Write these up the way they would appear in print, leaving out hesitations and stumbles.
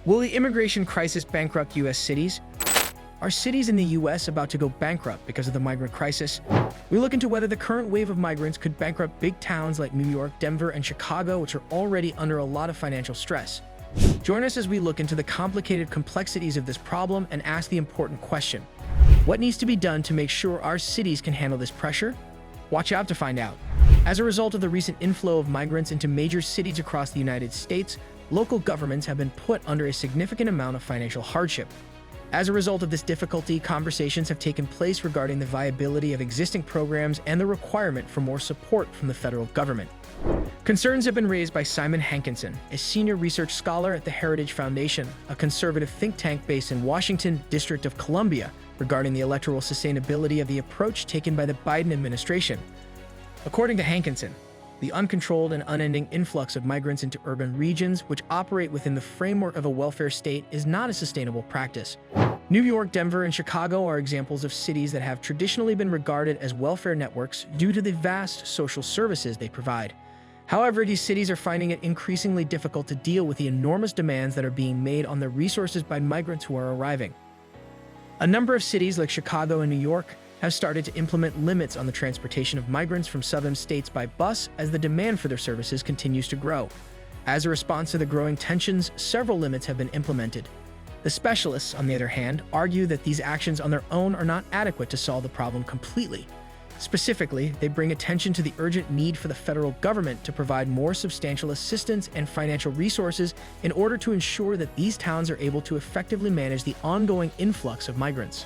Will the immigration crisis bankrupt U.S. cities? Are cities in the U.S. about to go bankrupt because of the migrant crisis? We look into whether the current wave of migrants could bankrupt big towns like New York, Denver, and Chicago, which are already under a lot of financial stress. Join us as we look into the complicated complexities of this problem and ask the important question: what needs to be done to make sure our cities can handle this pressure? Watch out to find out. As a result of the recent inflow of migrants into major cities across the United States, local governments have been put under a significant amount of financial hardship. As a result of this difficulty, conversations have taken place regarding the viability of existing programs and the requirement for more support from the federal government. Concerns have been raised by Simon Hankinson, a senior research scholar at the Heritage Foundation, a conservative think tank based in Washington, District of Columbia, regarding the electoral sustainability of the approach taken by the Biden administration. According to Hankinson, the uncontrolled and unending influx of migrants into urban regions, which operate within the framework of a welfare state, is not a sustainable practice. New York, Denver, and Chicago are examples of cities that have traditionally been regarded as welfare networks due to the vast social services they provide. However, these cities are finding it increasingly difficult to deal with the enormous demands that are being made on their resources by migrants who are arriving. A number of cities like Chicago and New York have started to implement limits on the transportation of migrants from southern states by bus as the demand for their services continues to grow. As a response to the growing tensions, several limits have been implemented. The specialists, on the other hand, argue that these actions on their own are not adequate to solve the problem completely. Specifically, they bring attention to the urgent need for the federal government to provide more substantial assistance and financial resources in order to ensure that these towns are able to effectively manage the ongoing influx of migrants.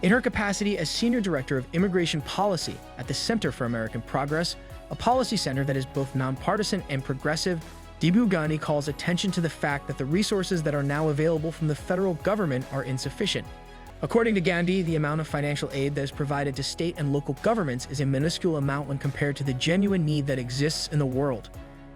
In her capacity as Senior Director of Immigration Policy at the Center for American Progress, a policy center that is both nonpartisan and progressive, Debu Gandhi calls attention to the fact that the resources that are now available from the federal government are insufficient. According to Gandhi, the amount of financial aid that is provided to state and local governments is a minuscule amount when compared to the genuine need that exists in the world.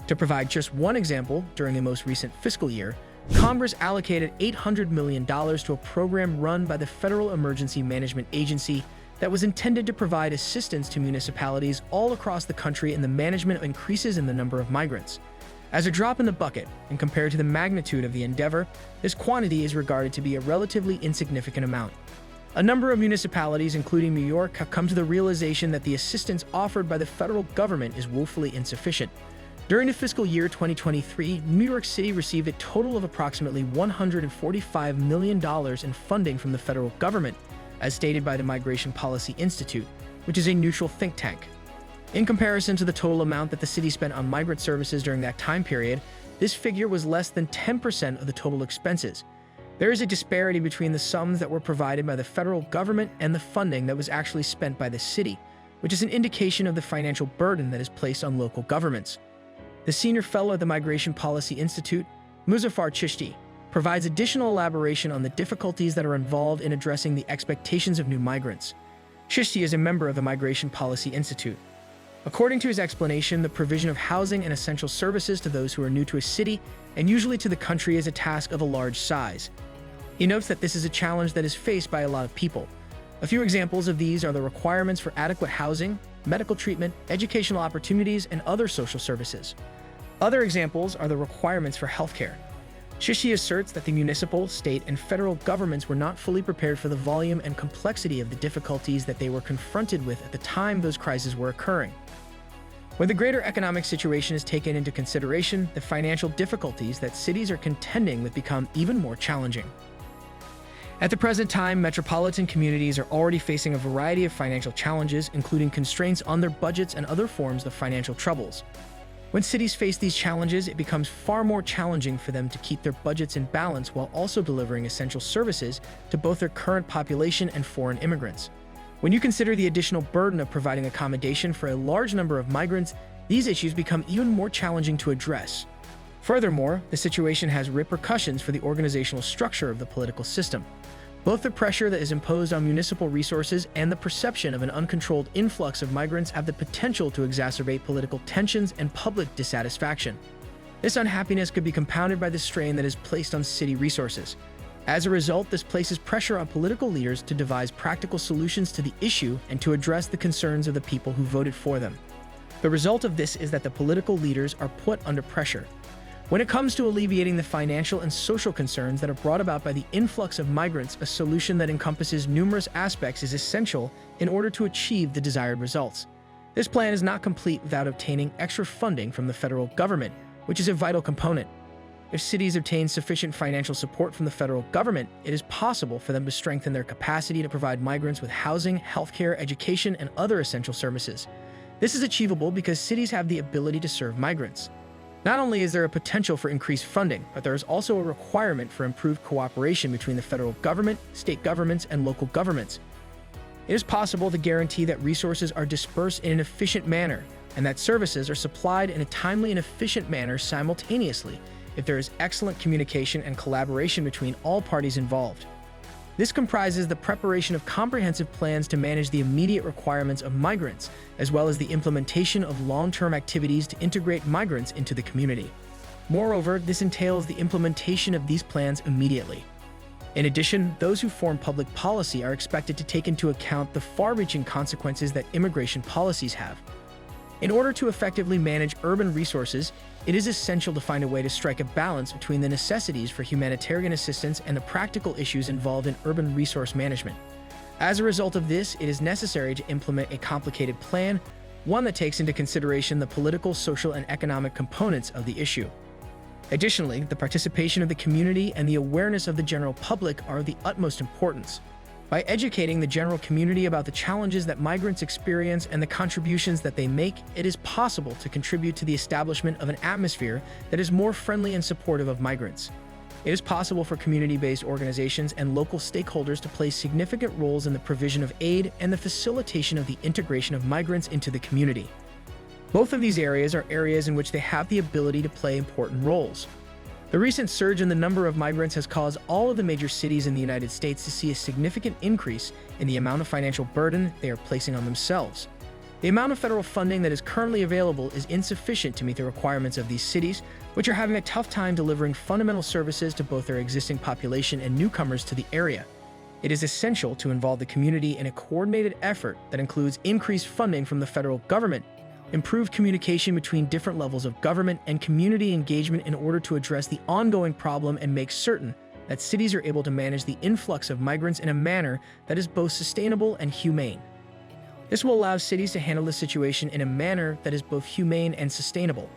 To provide just one example, during the most recent fiscal year, Congress allocated $800 million to a program run by the Federal Emergency Management Agency that was intended to provide assistance to municipalities all across the country in the management of increases in the number of migrants. As a drop in the bucket, and compared to the magnitude of the endeavor, this quantity is regarded to be a relatively insignificant amount. A number of municipalities, including New York, have come to the realization that the assistance offered by the federal government is woefully insufficient. During the fiscal year 2023, New York City received a total of approximately $145 million in funding from the federal government, as stated by the Migration Policy Institute, which is a neutral think tank. In comparison to the total amount that the city spent on migrant services during that time period, this figure was less than 10% of the total expenses. There is a disparity between the sums that were provided by the federal government and the funding that was actually spent by the city, which is an indication of the financial burden that is placed on local governments. The senior fellow at the Migration Policy Institute, Muzaffar Chishti, provides additional elaboration on the difficulties that are involved in addressing the expectations of new migrants. Chishti is a member of the Migration Policy Institute. According to his explanation, the provision of housing and essential services to those who are new to a city, and usually to the country, is a task of a large size. He notes that this is a challenge that is faced by a lot of people. A few examples of these are the requirements for adequate housing, medical treatment, educational opportunities, and other social services. Other examples are the requirements for healthcare. Shishi asserts that the municipal, state, and federal governments were not fully prepared for the volume and complexity of the difficulties that they were confronted with at the time those crises were occurring. When the greater economic situation is taken into consideration, the financial difficulties that cities are contending with become even more challenging. At the present time, metropolitan communities are already facing a variety of financial challenges, including constraints on their budgets and other forms of financial troubles. When cities face these challenges, it becomes far more challenging for them to keep their budgets in balance while also delivering essential services to both their current population and foreign immigrants. When you consider the additional burden of providing accommodation for a large number of migrants, these issues become even more challenging to address. Furthermore, the situation has repercussions for the organizational structure of the political system. Both the pressure that is imposed on municipal resources and the perception of an uncontrolled influx of migrants have the potential to exacerbate political tensions and public dissatisfaction. This unhappiness could be compounded by the strain that is placed on city resources. As a result, this places pressure on political leaders to devise practical solutions to the issue and to address the concerns of the people who voted for them. The result of this is that the political leaders are put under pressure. When it comes to alleviating the financial and social concerns that are brought about by the influx of migrants, a solution that encompasses numerous aspects is essential in order to achieve the desired results. This plan is not complete without obtaining extra funding from the federal government, which is a vital component. If cities obtain sufficient financial support from the federal government, it is possible for them to strengthen their capacity to provide migrants with housing, healthcare, education, and other essential services. This is achievable because cities have the ability to serve migrants. Not only is there a potential for increased funding, but there is also a requirement for improved cooperation between the federal government, state governments, and local governments. It is possible to guarantee that resources are dispersed in an efficient manner and that services are supplied in a timely and efficient manner simultaneously if there is excellent communication and collaboration between all parties involved. This comprises the preparation of comprehensive plans to manage the immediate requirements of migrants, as well as the implementation of long-term activities to integrate migrants into the community. Moreover, this entails the implementation of these plans immediately. In addition, those who form public policy are expected to take into account the far-reaching consequences that immigration policies have. In order to effectively manage urban resources, it is essential to find a way to strike a balance between the necessities for humanitarian assistance and the practical issues involved in urban resource management. As a result of this, it is necessary to implement a complicated plan, one that takes into consideration the political, social, and economic components of the issue. Additionally, the participation of the community and the awareness of the general public are of the utmost importance. By educating the general community about the challenges that migrants experience and the contributions that they make, it is possible to contribute to the establishment of an atmosphere that is more friendly and supportive of migrants. It is possible for community-based organizations and local stakeholders to play significant roles in the provision of aid and the facilitation of the integration of migrants into the community. Both of these areas are areas in which they have the ability to play important roles. The recent surge in the number of migrants has caused all of the major cities in the United States to see a significant increase in the amount of financial burden they are placing on themselves. The amount of federal funding that is currently available is insufficient to meet the requirements of these cities, which are having a tough time delivering fundamental services to both their existing population and newcomers to the area. It is essential to involve the community in a coordinated effort that includes increased funding from the federal government, improved communication between different levels of government, and community engagement in order to address the ongoing problem and make certain that cities are able to manage the influx of migrants in a manner that is both sustainable and humane. This will allow cities to handle the situation in a manner that is both humane and sustainable.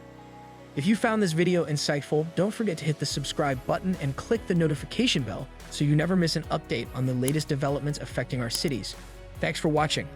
If you found this video insightful, don't forget to hit the subscribe button and click the notification bell so you never miss an update on the latest developments affecting our cities. Thanks for watching.